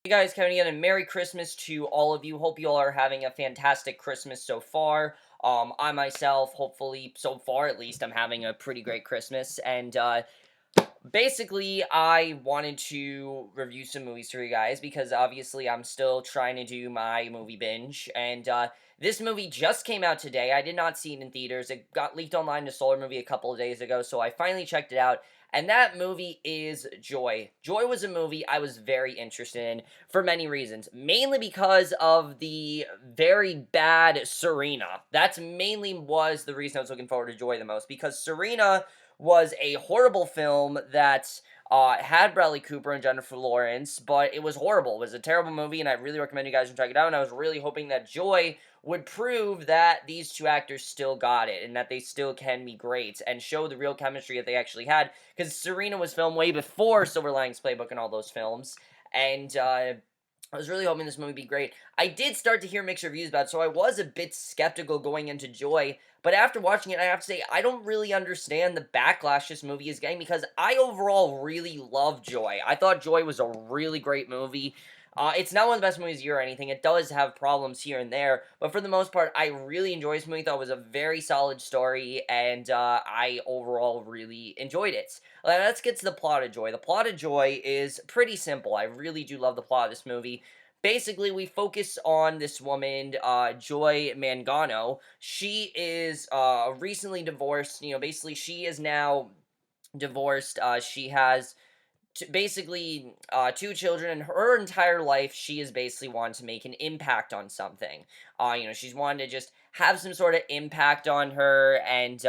Hey guys, Kevin again, and Merry Christmas to all of you. Hope you all are having a fantastic Christmas so far. I myself, hopefully, so far at least, I'm having a pretty great Christmas. And basically, I wanted to review some movies for you guys because obviously I'm still trying to do my movie binge. And this movie just came out today. I did not see it in theaters. It got leaked online to Solar Movie a couple of days ago, so I finally checked it out. And that movie is Joy. Joy was a movie I was very interested in for many reasons. Mainly because of the very bad Serena. That's mainly was the reason I was looking forward to Joy the most. Because Serena was a horrible film that had Bradley Cooper and Jennifer Lawrence, but it was horrible. It was a terrible movie, and I really recommend you guys check it out. And I was really hoping that Joy would prove that these two actors still got it and that they still can be great and show the real chemistry that they actually had. Because Serena was filmed way before Silver Linings Playbook and all those films, and I was really hoping this movie would be great. I did start to hear mixed reviews about it, so I was a bit skeptical going into Joy, but after watching it, I have to say, I don't really understand the backlash this movie is getting because I overall really love Joy. I thought Joy was a really great movie. It's not one of the best movies of the year or anything. It does have problems here and there, but for the most part, I really enjoyed this movie. Thought it was a very solid story, and I overall really enjoyed it. Let's get to the plot of Joy. The plot of Joy is pretty simple. I really do love the plot of this movie. Basically, we focus on this woman, Joy Mangano. She is recently divorced. Basically, she is now divorced. She has basically two children, and her entire life she is basically wanting to make an impact on something. She's wanted to just have some sort of impact on her, and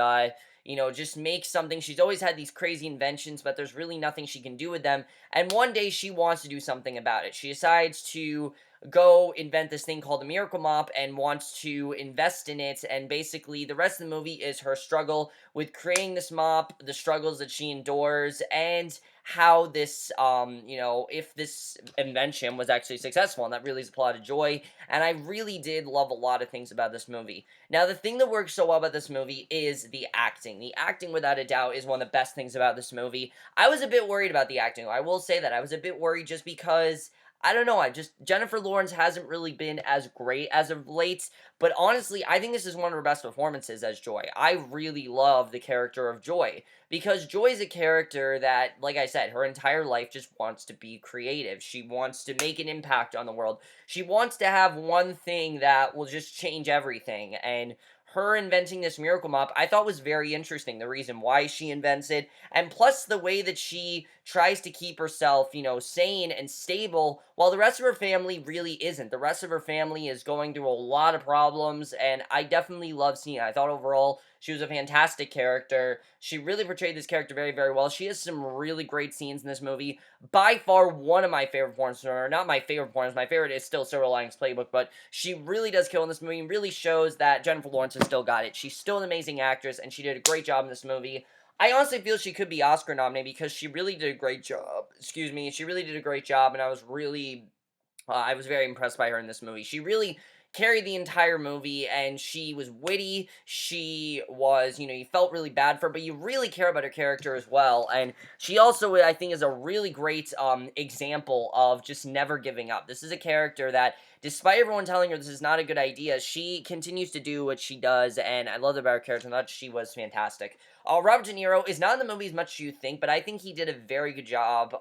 just make something. She's always had these crazy inventions, but there's really nothing she can do with them. And one day she wants to do something about it. She decides to go invent this thing called the Miracle Mop and wants to invest in it. And basically, the rest of the movie is her struggle with creating this mop, the struggles that she endures, and how this, if this invention was actually successful. And that really is a plot of Joy. And I really did love a lot of things about this movie. Now, the thing that works so well about this movie is the acting. The acting, without a doubt, is one of the best things about this movie. I was a bit worried about the acting. I will say that. I was a bit worried just because I don't know. Jennifer Lawrence hasn't really been as great as of late, but honestly, I think this is one of her best performances as Joy. I really love the character of Joy because Joy is a character that, like I said, her entire life just wants to be creative. She wants to make an impact on the world. She wants to have one thing that will just change everything, and her inventing this miracle mop I thought was very interesting, the reason why she invents it, and plus the way that she tries to keep herself, sane and stable while the rest of her family really isn't. The rest of her family is going through a lot of problems, and I definitely love seeing it. I thought overall she was a fantastic character. She really portrayed this character very, very well. She has some really great scenes in this movie. By far, one of my favorite performances, or not my favorite performance, my favorite is still Silver Linings Playbook, but she really does kill in this movie and really shows that Jennifer Lawrence has still got it. She's still an amazing actress, and she did a great job in this movie. I honestly feel she could be Oscar nominated because she really did a great job. Excuse me, she really did a great job, and I was very impressed by her in this movie. She really carried the entire movie, and she was witty. She was, you felt really bad for her, but you really care about her character as well. And she also, I think, is a really great example of just never giving up. This is a character that, despite everyone telling her this is not a good idea, she continues to do what she does, and I love that about her character. I thought she was fantastic. Robert De Niro is not in the movie as much as you think, but I think he did a very good job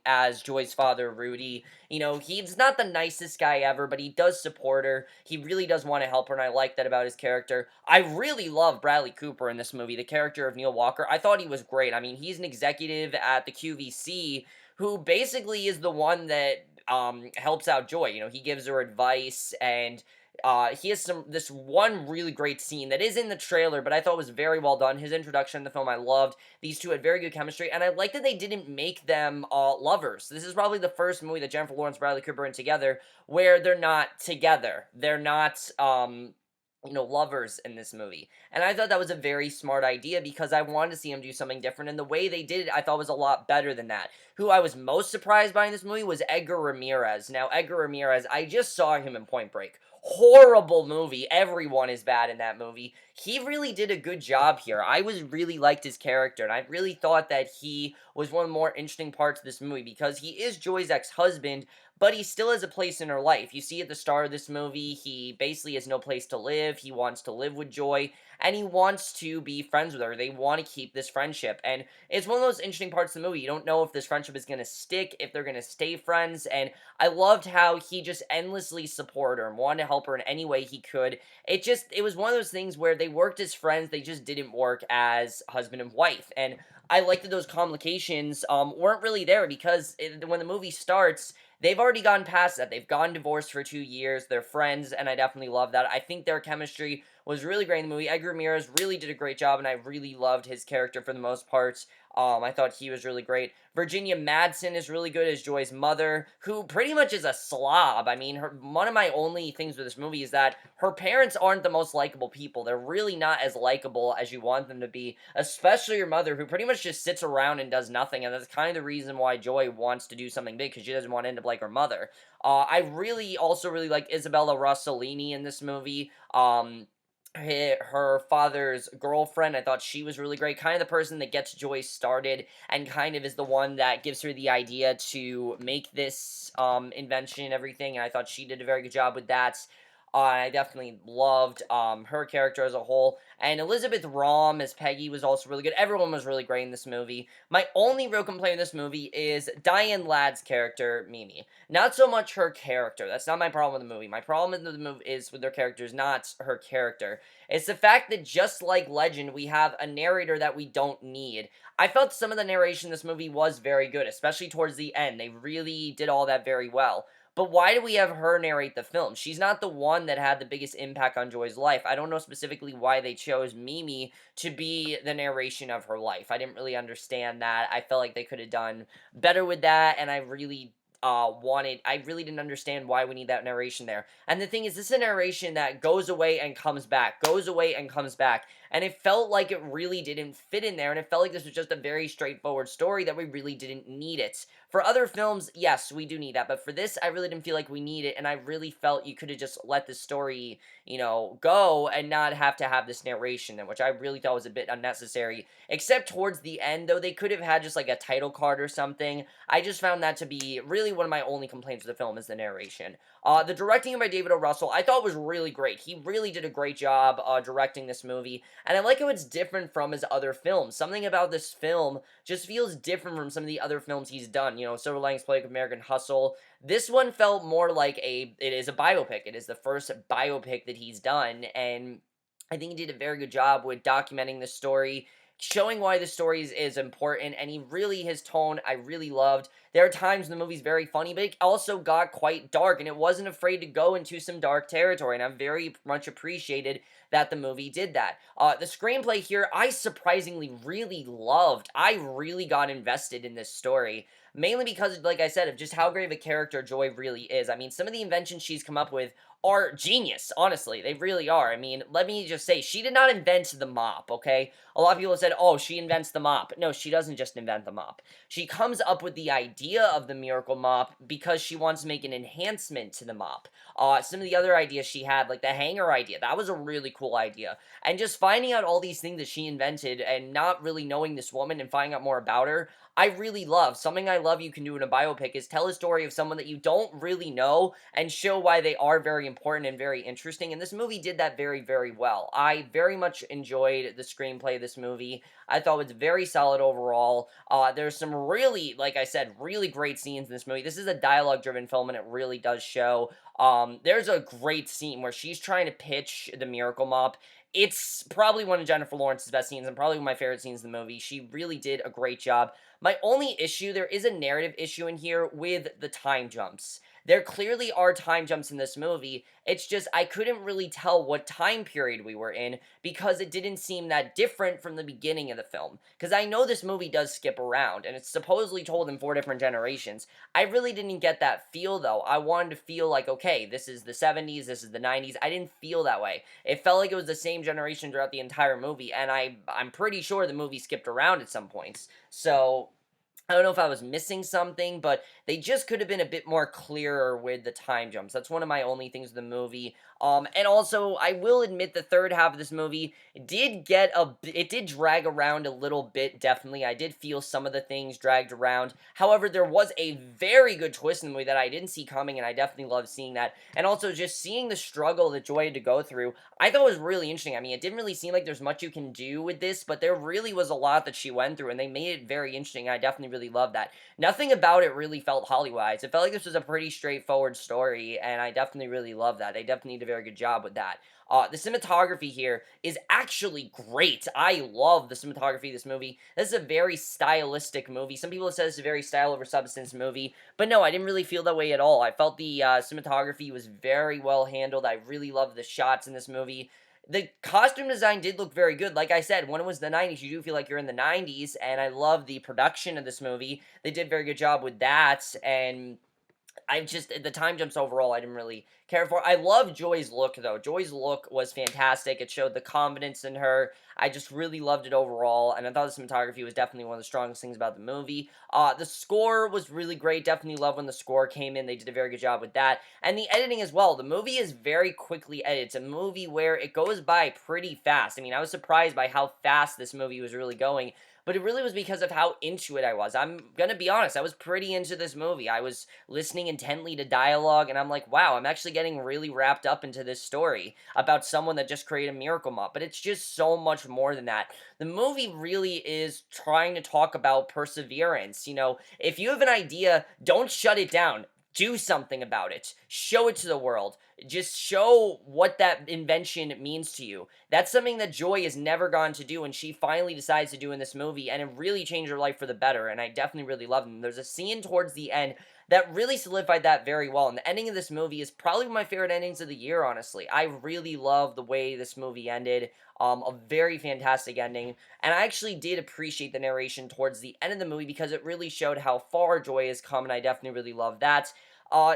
as Joy's father, Rudy. He's not the nicest guy ever, but he does support her. He really does want to help her, and I like that about his character. I really love Bradley Cooper in this movie, the character of Neil Walker. I thought he was great. I mean, he's an executive at the QVC who basically is the one that helps out Joy. He gives her advice, and he has this one really great scene that is in the trailer, but I thought was very well done. His introduction in the film I loved. These two had very good chemistry, and I like that they didn't make them lovers. This is probably the first movie that Jennifer Lawrence, Bradley Cooper are in together where they're not together. They're not lovers in this movie. And I thought that was a very smart idea because I wanted to see him do something different. And the way they did it, I thought was a lot better than that. Who I was most surprised by in this movie was Edgar Ramirez. Now, Edgar Ramirez, I just saw him in Point Break. Horrible movie. Everyone is bad in that movie. He really did a good job here. I was really liked his character, and I really thought that he was one of the more interesting parts of this movie because he is Joy's ex-husband, but he still has a place in her life. You see at the start of this movie, he basically has no place to live. He wants to live with Joy, and he wants to be friends with her. They want to keep this friendship, and it's one of those interesting parts of the movie. You don't know if this friendship is going to stick, if they're going to stay friends, and I loved how he just endlessly supported her and wanted to help her in any way he could. It was one of those things where they worked as friends, they just didn't work as husband and wife, and I like that those complications weren't really there because when the movie starts, they've already gone past that. They've gone divorced for 2 years. They're friends, and I definitely love that. I think their chemistry was really great in the movie. Edgar Ramirez really did a great job, and I really loved his character for the most part. I thought he was really great. Virginia Madsen is really good as Joy's mother, who pretty much is a slob. I mean, one of my only things with this movie is that her parents aren't the most likable people. They're really not as likable as you want them to be, especially your mother, who pretty much just sits around and does nothing, and that's kind of the reason why Joy wants to do something big, because she doesn't want to end up like her mother. I really also really like Isabella Rossellini in this movie. Her father's girlfriend, I thought she was really great. Kind of the person that gets Joy started and kind of is the one that gives her the idea to make this invention and everything. And I thought she did a very good job with that. I definitely loved her character as a whole. And Elizabeth Rom as Peggy was also really good. Everyone was really great in this movie. My only real complaint in this movie is Diane Ladd's character, Mimi. Not so much her character. That's not my problem with the movie. My problem with the movie is with their characters, not her character. It's the fact that just like Legend, we have a narrator that we don't need. I felt some of the narration in this movie was very good, especially towards the end. They really did all that very well. But why do we have her narrate the film? She's not the one that had the biggest impact on Joy's life. I don't know specifically why they chose Mimi to be the narration of her life. I didn't really understand that. I felt like they could have done better with that, and I really didn't understand why we need that narration there. And the thing is, this is a narration that goes away and comes back, goes away and comes back. And it felt like it really didn't fit in there, and it felt like this was just a very straightforward story that we really didn't need it. For other films, yes, we do need that, but for this, I really didn't feel like we need it, and I really felt you could have just let the story, go and not have to have this narration, which I really thought was a bit unnecessary. Except towards the end, though, they could have had just like a title card or something. I just found that to be really one of my only complaints with the film is the narration. The directing by David O. Russell, I thought was really great. He really did a great job directing this movie, and I like how it's different from his other films. Something about this film just feels different from some of the other films he's done. Silver Linings Playbook, American Hustle. This one felt more like it is a biopic. It is the first biopic that he's done, and I think he did a very good job with documenting the story, showing why the story is important, and his tone, I really loved. There are times when the movie's very funny, but it also got quite dark, and it wasn't afraid to go into some dark territory, and I very much appreciated that the movie did that. The screenplay here, I surprisingly really loved. I really got invested in this story, mainly because, like I said, of just how great of a character Joy really is. I mean, some of the inventions she's come up with are genius, honestly. They really are. I mean, let me just say, she did not invent the mop, okay? A lot of people said, oh, she invents the mop. No, she doesn't just invent the mop. She comes up with the idea of the miracle mop because she wants to make an enhancement to the mop. Some of the other ideas she had, like the hanger idea, that was a really cool idea. And just finding out all these things that she invented and not really knowing this woman and finding out more about her, I really love. Something I love you can do in a biopic is tell a story of someone that you don't really know and show why they are very important and very interesting. And this movie did that very, very well. I very much enjoyed the screenplay of this movie. I thought it was very solid overall. There's some really, like I said, really great scenes in this movie. This is a dialogue-driven film, and it really does show. There's a great scene where she's trying to pitch the Miracle Mop. It's probably one of Jennifer Lawrence's best scenes and probably one of my favorite scenes in the movie. She really did a great job. My only issue, there is a narrative issue in here with the time jumps. There clearly are time jumps in this movie. It's just I couldn't really tell what time period we were in because it didn't seem that different from the beginning of the film. Because I know this movie does skip around and it's supposedly told in 4 different generations. I really didn't get that feel though. I wanted to feel like, okay, this is the 70s, this is the 90s. I didn't feel that way. It felt like it was the same generation throughout the entire movie, and I'm pretty sure the movie skipped around at some points. So I don't know if I was missing something, but they just could have been a bit more clearer with the time jumps. That's one of my only things with the movie. And also, I will admit the third half of this movie it did drag around a little bit, definitely. I did feel some of the things dragged around. However, there was a very good twist in the movie that I didn't see coming, and I definitely loved seeing that. And also, just seeing the struggle that Joy had to go through, I thought was really interesting. I mean, it didn't really seem like there's much you can do with this, but there really was a lot that she went through, and they made it very interesting. I definitely really loved that. Nothing about it really felt Hollywoods. It felt like this was a pretty straightforward story, and I definitely really love that. They definitely did a very good job with that. The cinematography here is actually great. I love the cinematography of this movie. This is a very stylistic movie. Some people have said it's a very style over substance movie, but no, I didn't really feel that way at all. I felt the cinematography was very well handled. I really loved the shots in this movie. The costume design did look very good. Like I said, when it was the 90s, you do feel like you're in the 90s, and I love the production of this movie. They did a very good job with that, and I just the time jumps overall I didn't really care for. I love Joy's look though. Joy's look was fantastic. It showed the confidence in her. I just really loved it overall, and I thought the cinematography was definitely one of the strongest things about the movie. The score was really great. Definitely love when the score came in. They did a very good job with that, and the editing as well. The movie is very quickly edited. It's a movie where it goes by pretty fast. I mean, I was surprised by how fast this movie was really going. But it really was because of how into it I was. I'm gonna be honest, I was pretty into this movie. I was listening intently to dialogue, and I'm like, wow, I'm actually getting really wrapped up into this story about someone that just created a miracle mop. But it's just so much more than that. The movie really is trying to talk about perseverance. You know, if you have an idea, don't shut it down. Do something about it. Show it to the world. Just show what that invention means to you. That's something that Joy has never gone to do, and she finally decides to do in this movie, and it really changed her life for the better, and I definitely really love it. There's a scene towards the end that really solidified that very well, and the ending of this movie is probably one of my favorite endings of the year, honestly. I really love the way this movie ended. A very fantastic ending, and I actually did appreciate the narration towards the end of the movie because it really showed how far Joy has come, and I definitely really love that.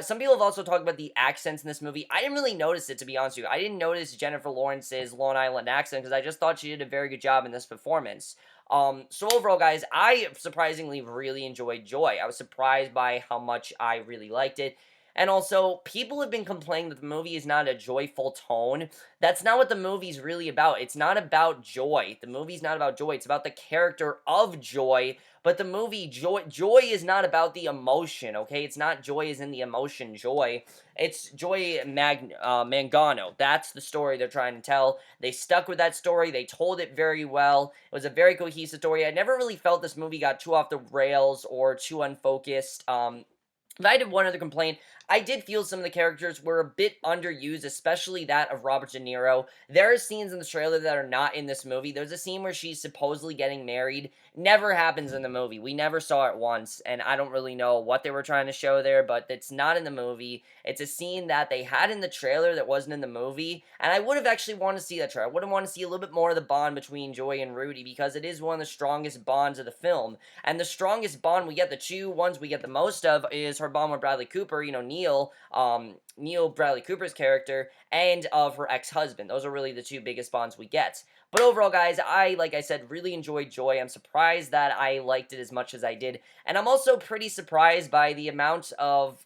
Some people have also talked about the accents in this movie. I didn't really notice it, to be honest with you. I didn't notice Jennifer Lawrence's Long Island accent because I just thought she did a very good job in this performance. So overall, guys, I surprisingly really enjoyed Joy. I was surprised by how much I really liked it. And also, people have been complaining that the movie is not a joyful tone. That's not what the movie's really about. It's not about joy. The movie's not about joy. It's about the character of Joy. But the movie Joy is not about the emotion, okay? It's not joy as in the emotion joy. It's Mangano. That's the story they're trying to tell. They stuck with that story. They told it very well. It was a very cohesive story. I never really felt this movie got too off the rails or too unfocused. If I did one other complaint, I did feel some of the characters were a bit underused, especially that of Robert De Niro. There are scenes in the trailer that are not in this movie. There's a scene where she's supposedly getting married. Never happens in the movie. We never saw it once, and I don't really know what they were trying to show there, but it's not in the movie. It's a scene that they had in the trailer that wasn't in the movie, and I would have actually wanted to see that trailer. I would have wanted to see a little bit more of the bond between Joy and Rudy because it is one of the strongest bonds of the film. And the strongest bond we get, the two ones we get the most of, is her bond with Bradley Cooper, you know, Neil Bradley Cooper's character, and of her ex-husband. Those are really the two biggest bonds we get. But overall, guys, like I said, really enjoyed Joy. I'm surprised that I liked it as much as I did. And I'm also pretty surprised by the amount of,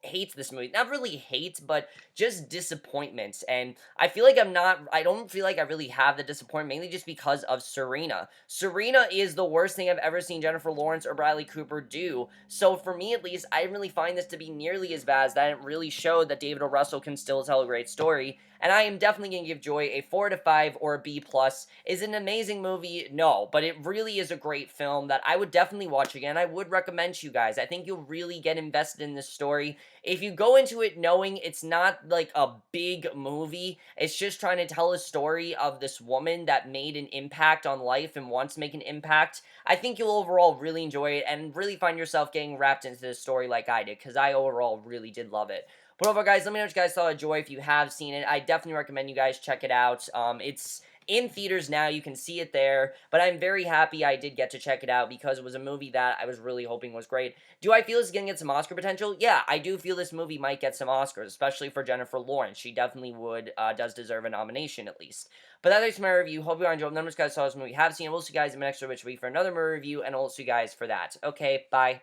hate this movie. Not really hate, but just disappointment. And I feel like I don't feel like I really have the disappointment, mainly just because of Serena. Serena is the worst thing I've ever seen Jennifer Lawrence or Bradley Cooper do. So for me, at least, I didn't really find this to be nearly as bad as that. It really showed that David O. Russell can still tell a great story. And I am definitely going to give Joy a 4 to 5 or a B+. Is it an amazing movie? No, but it really is a great film that I would definitely watch again. I would recommend to you guys. I think you'll really get invested in this story. If you go into it knowing it's not like a big movie, it's just trying to tell a story of this woman that made an impact on life and wants to make an impact, I think you'll overall really enjoy it and really find yourself getting wrapped into this story like I did, because I overall really did love it. But overall, guys, let me know what you guys thought of Joy if you have seen it. I definitely recommend you guys check it out. in theaters now. You can see it there, but I'm very happy I did get to check it out because it was a movie that I was really hoping was great. Do I feel it's gonna get some Oscar potential? Yeah, I do feel this movie might get some Oscars, especially for Jennifer Lawrence. She definitely does deserve a nomination at least. But that's my review. Hope you all enjoyed. Numbers guys saw this movie, have seen it. We'll see you guys in the next video, which will be for another movie review, and I'll see you guys for that. Okay, bye.